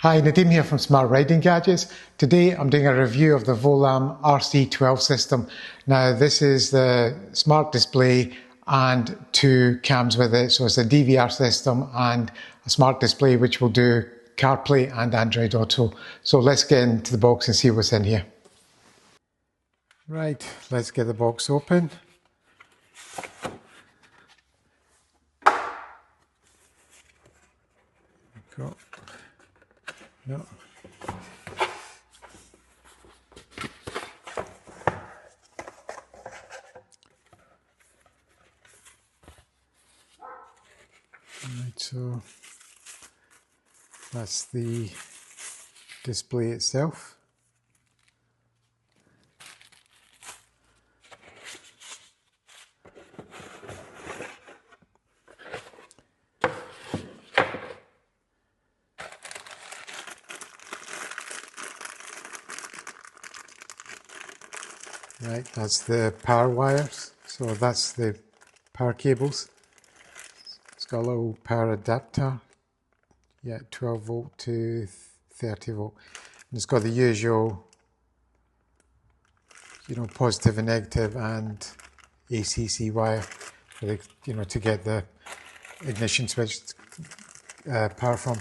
Hi, Nadeem here from Smart Riding Gadgets. Today I'm doing a review of the Volam RC12 system. Now this is the smart display and two cams with it. So it's a DVR system and a smart display which will do CarPlay and Android Auto. So let's get into the box and see what's in here. Right, let's get the box open. Go. No. Right, so that's the display itself. Right, that's the power wires, so that's the power cables. It's got a little power adapter, 12 volt to 30 volt. And it's got the usual, positive and negative and ACC wire for the, to get the ignition switch power from.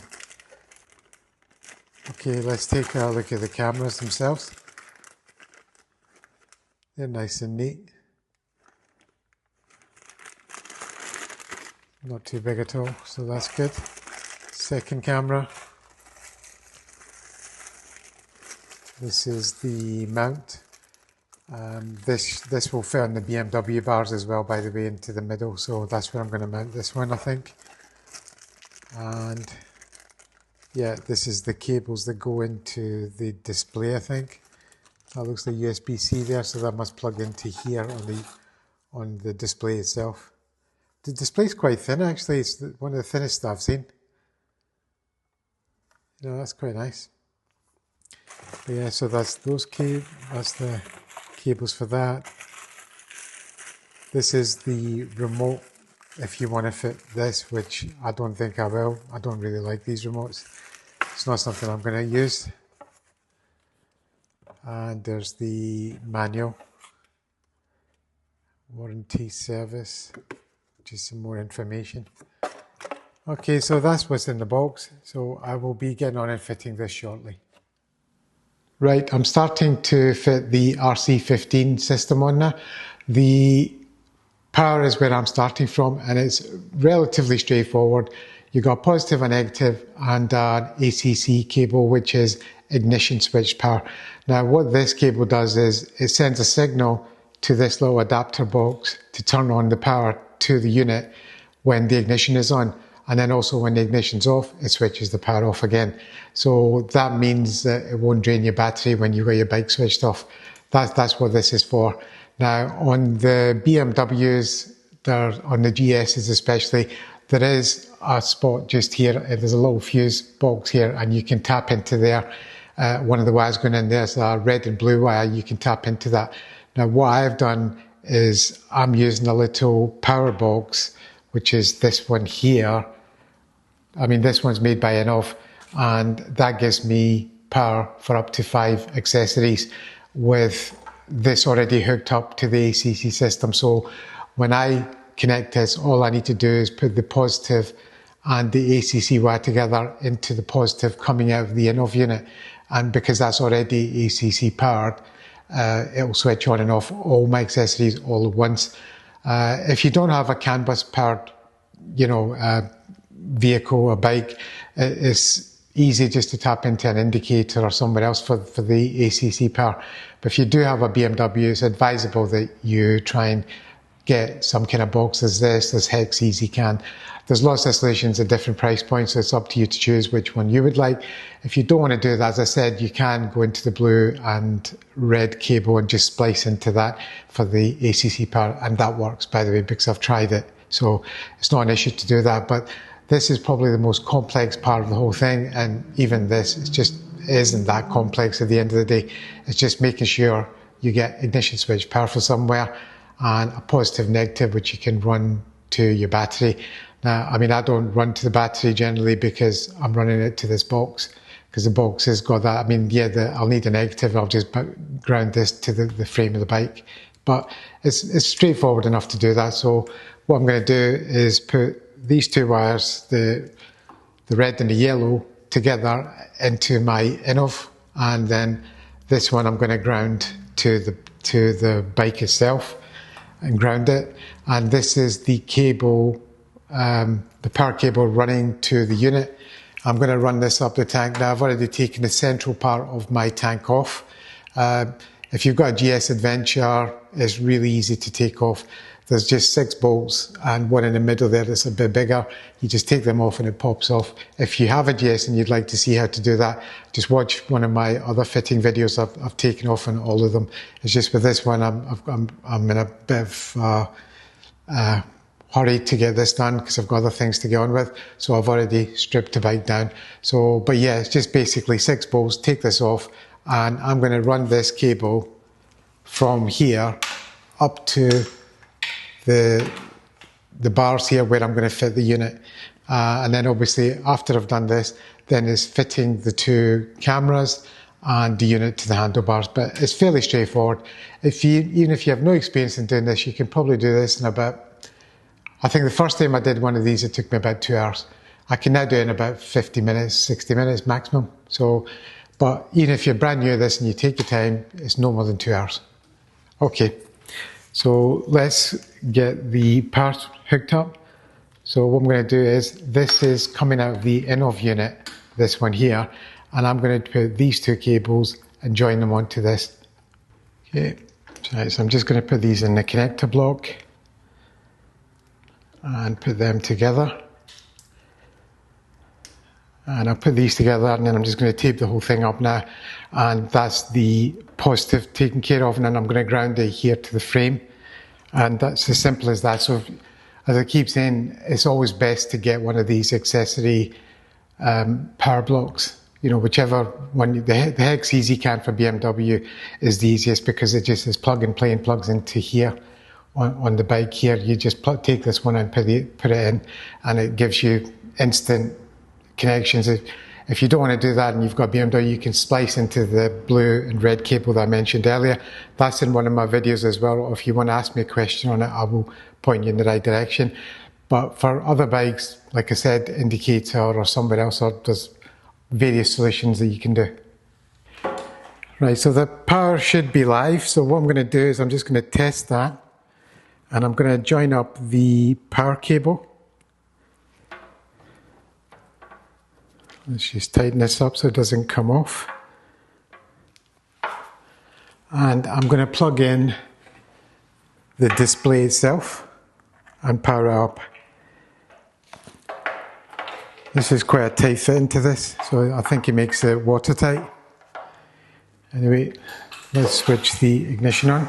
Okay, let's take a look at the cameras themselves. They're nice and neat. Not too big at all, so that's good. Second camera. This is the mount. This will fit on the BMW bars as well, by the way, into the middle. So that's where I'm going to mount this one, I think. And yeah, this is the cables that go into the display, I think. That looks like USB-C there, so that must plug into here on the display itself. The display's quite thin actually, it's one of the thinnest I've seen. That's quite nice. But yeah, so that's that's the cables for that. This is the remote if you want to fit this, which I don't think I will. I don't really like these remotes. It's not something I'm going to use. And there's the manual, warranty service, just some more information. Okay, so that's what's in the box. So I will be getting on and fitting this shortly. Right, I'm starting to fit the RC15 system on now. The power is where I'm starting from, and it's relatively straightforward. You've got positive and negative and an ACC cable, which is ignition switch power. Now what this cable does is it sends a signal to this little adapter box to turn on the power to the unit when the ignition is on, and then also when the ignition's off it switches the power off again. So that means that it won't drain your battery when you got your bike switched off. That's what this is for. Now on the BMWs, on the GSs especially, there is a spot just here. There's a little fuse box here and you can tap into there. One of the wires going in there's a red and blue wire. You can tap into that. Now what I've done is I'm using a little power box, which is this one here. I mean, this one's made by Enough, and that gives me power for up to 5 accessories with this already hooked up to the ACC system. So when I connect this, all I need to do is put the positive and the ACC wire together into the positive coming out of the Enough unit. And because that's already ACC powered, it will switch on and off all my accessories all at once. If you don't have a CAN bus powered, vehicle, a bike, it's easy just to tap into an indicator or somewhere else for the ACC power. But if you do have a BMW, it's advisable that you try and get some kind of box. There's Hex Easy CAN. There's lots of solutions at different price points, so it's up to you to choose which one you would like. If you don't want to do that, as I said, you can go into the blue and red cable and just splice into that for the ACC power, and that works, by the way, because I've tried it. So it's not an issue to do that, but this is probably the most complex part of the whole thing, and even this, it isn't that complex at the end of the day. It's just making sure you get ignition switch power for somewhere and a positive negative which you can run to your battery. Now, I mean, I don't run to the battery generally because I'm running it to this box, because the box has got that. I mean, yeah, I'll need a negative. I'll just ground this to the frame of the bike. But it's straightforward enough to do that. So what I'm going to do is put these two wires, the red and the yellow, together into my INOV, and then this one I'm going to ground to the bike itself and ground it. And this is the cable, the power cable running to the unit. I'm going to run this up the tank. Now I've already taken the central part of my tank off. If you've got a GS Adventure, it's really easy to take off. There's just 6 bolts and one in the middle there that's a bit bigger. You just take them off and it pops off. If you have a GS and you'd like to see how to do that, just watch one of my other fitting videos. I've taken off on all of them. It's just with this one, I'm in a bit of hurry to get this done because I've got other things to get on with. So I've already stripped the bike down. So, but yeah, it's just basically 6 bolts. Take this off and I'm going to run this cable from here up to the bars here where I'm going to fit the unit. And then obviously after I've done this, then is fitting the 2 cameras and the unit to the handlebars. But it's fairly straightforward. Even if you have no experience in doing this, you can probably do this in about, I think the first time I did one of these, it took me about 2 hours. I can now do it in about 50 minutes, 60 minutes maximum. So, but even if you're brand new at this and you take your time, it's no more than 2 hours. Okay. So let's get the parts hooked up. So what I'm going to do is, this is coming out of the INOV unit, this one here, and I'm going to put these 2 cables and join them onto this. Okay, so I'm just going to put these in the connector block and put them together. And I'll put these together and then I'm just going to tape the whole thing up now. And that's the positive taken care of, and then I'm going to ground it here to the frame. And that's as simple as that. So as I keep saying, it's always best to get one of these accessory power blocks. You know, whichever one, the Hex Easy Can for BMW is the easiest because it just is plug and play and plugs into here on the bike here. You just take this one and put it in and it gives you instant connections. If you don't want to do that and you've got BMW, you can splice into the blue and red cable that I mentioned earlier. That's in one of my videos as well. Or if you want to ask me a question on it, I will point you in the right direction. But for other bikes, like I said, Indicator or somewhere else, there's various solutions that you can do. Right, so the power should be live. So what I'm going to do is I'm just going to test that. And I'm going to join up the power cable. Let's just tighten this up so it doesn't come off. And I'm going to plug in the display itself and power it up. This is quite a tight fit into this, so I think it makes it watertight. Anyway, let's switch the ignition on.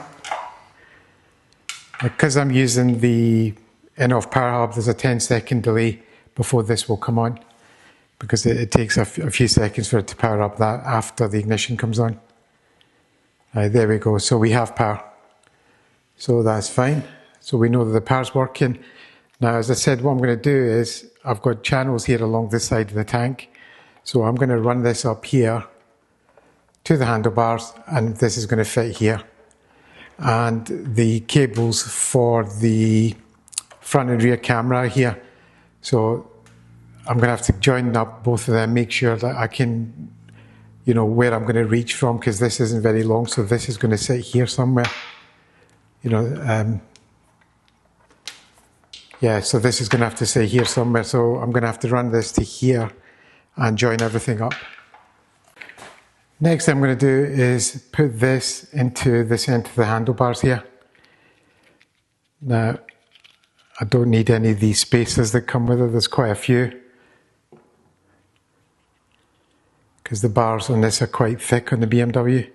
Because I'm using the INOV power hub, there's a 10-second delay before this will come on, because it takes a few seconds for it to power up that after the ignition comes on. There we go, so we have power. So that's fine. So we know that the power's working. Now, as I said, what I'm going to do is, I've got channels here along this side of the tank. So I'm going to run this up here to the handlebars, and this is going to fit here. And the cables for the front and rear camera here. So I'm going to have to join up both of them, make sure that I can, you know, where I'm going to reach from, because this isn't very long, so this is going to sit here somewhere. You know, yeah, so this is going to have to sit here somewhere, so I'm going to have to run this to here and join everything up. Next thing I'm going to do is put this into the centre of the handlebars here. Now, I don't need any of these spacers that come with it, there's quite a few. Because the bars on this are quite thick on the BMW.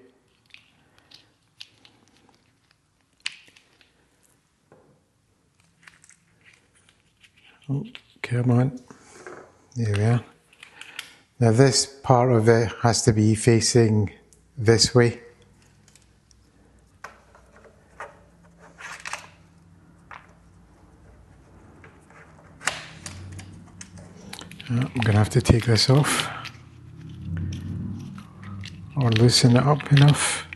Oh, come on. There we are. Now this part of it has to be facing this way. I'm going to have to take this off. or loosen it up enough.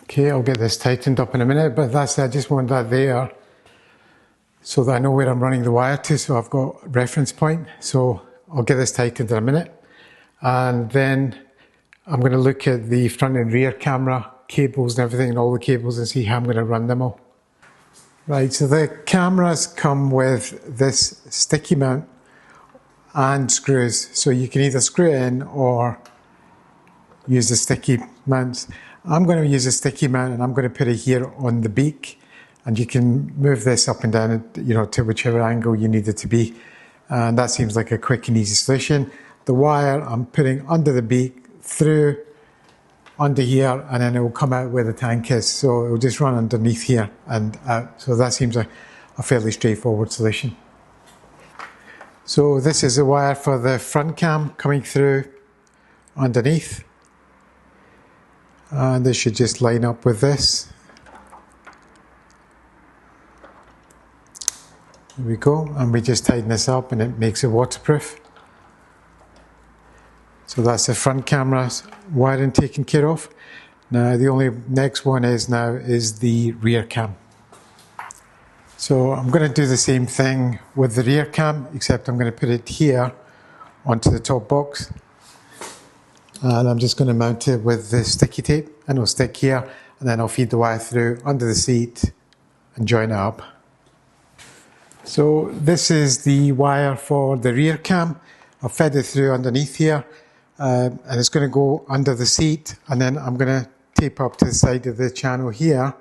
Okay, I'll get this tightened up in a minute, but that's it. I just want that there so that I know where I'm running the wire to, so I've got a reference point. So I'll get this tightened in a minute. And then I'm going to look at the front and rear camera cables and everything, and all the cables, and see how I'm going to run them all. Right, so the cameras come with this sticky mount and screws. So you can either screw it in or use the sticky mounts. I'm going to use a sticky mount, and I'm going to put it here on the beak, and you can move this up and down, you know, to whichever angle you need it to be. And that seems like a quick and easy solution. The wire I'm putting under the beak, through under here, and then it will come out where the tank is. So it will just run underneath here and out. So that seems a fairly straightforward solution. So this is the wire for the front cam coming through underneath. And this should just line up with this. There we go, and we just tighten this up and it makes it waterproof. So that's the front camera's wiring taken care of. Now the only next one is the rear cam. So I'm going to do the same thing with the rear cam, except I'm going to put it here onto the top box. And I'm just going to mount it with the sticky tape, and it'll stick here, and then I'll feed the wire through under the seat and join it up. So this is the wire for the rear cam. I've fed it through underneath here, and it's going to go under the seat, and then I'm going to tape up to the side of the channel here,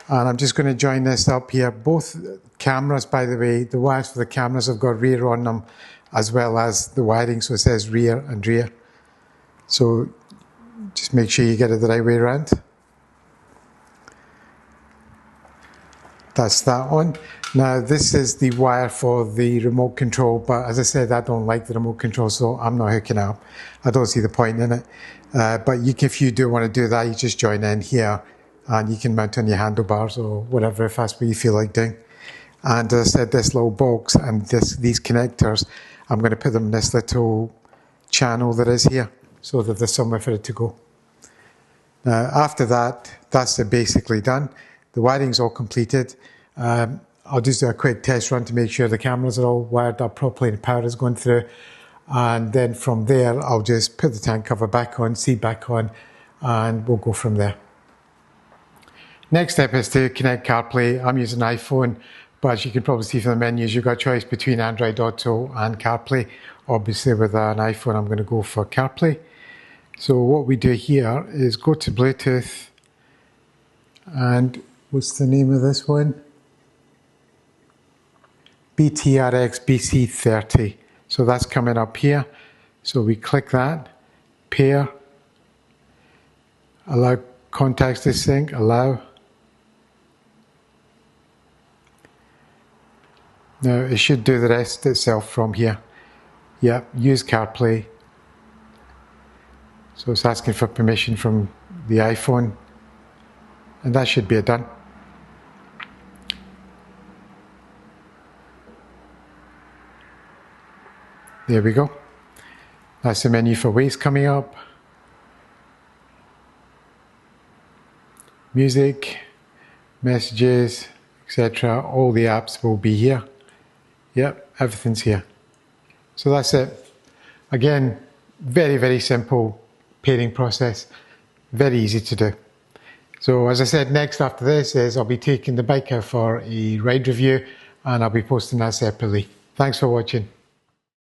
and I'm just going to join this up here. Both cameras, by the way, the wires for the cameras have got rear on them, as well as the wiring, so it says rear and rear. So just make sure you get it the right way around. That's that one. Now this is the wire for the remote control, but as I said, I don't like the remote control, so I'm not hooking it up. I don't see the point in it. But if you do want to do that, you just join in here, and you can mount on your handlebars or whatever, if that's what you feel like doing. And as I said, this little box and these connectors, I'm going to put them in this little channel that is here, so that there's somewhere for it to go. Now after that, that's basically done. The wiring's all completed. I'll just do a quick test run to make sure the cameras are all wired up properly and power is going through. And then from there, I'll just put the tank cover back on, seat back on, and we'll go from there. Next step is to connect CarPlay. I'm using an iPhone, but as you can probably see from the menus, you've got a choice between Android Auto and CarPlay. Obviously with an iPhone, I'm going to go for CarPlay. So what we do here is go to Bluetooth, and what's the name of this one? BTRX BC30. So that's coming up here. So we click that, pair, allow contacts to sync, allow. Now it should do the rest itself from here. Yeah, use CarPlay. So it's asking for permission from the iPhone, and that should be it done. There we go. That's the menu for Waze coming up. Music, messages, etc. All the apps will be here. Yep, everything's here. So that's it. Again, very, very simple pairing process. Very easy to do. So as I said, next after this is I'll be taking the bike out for a ride review, and I'll be posting that separately. Thanks for watching.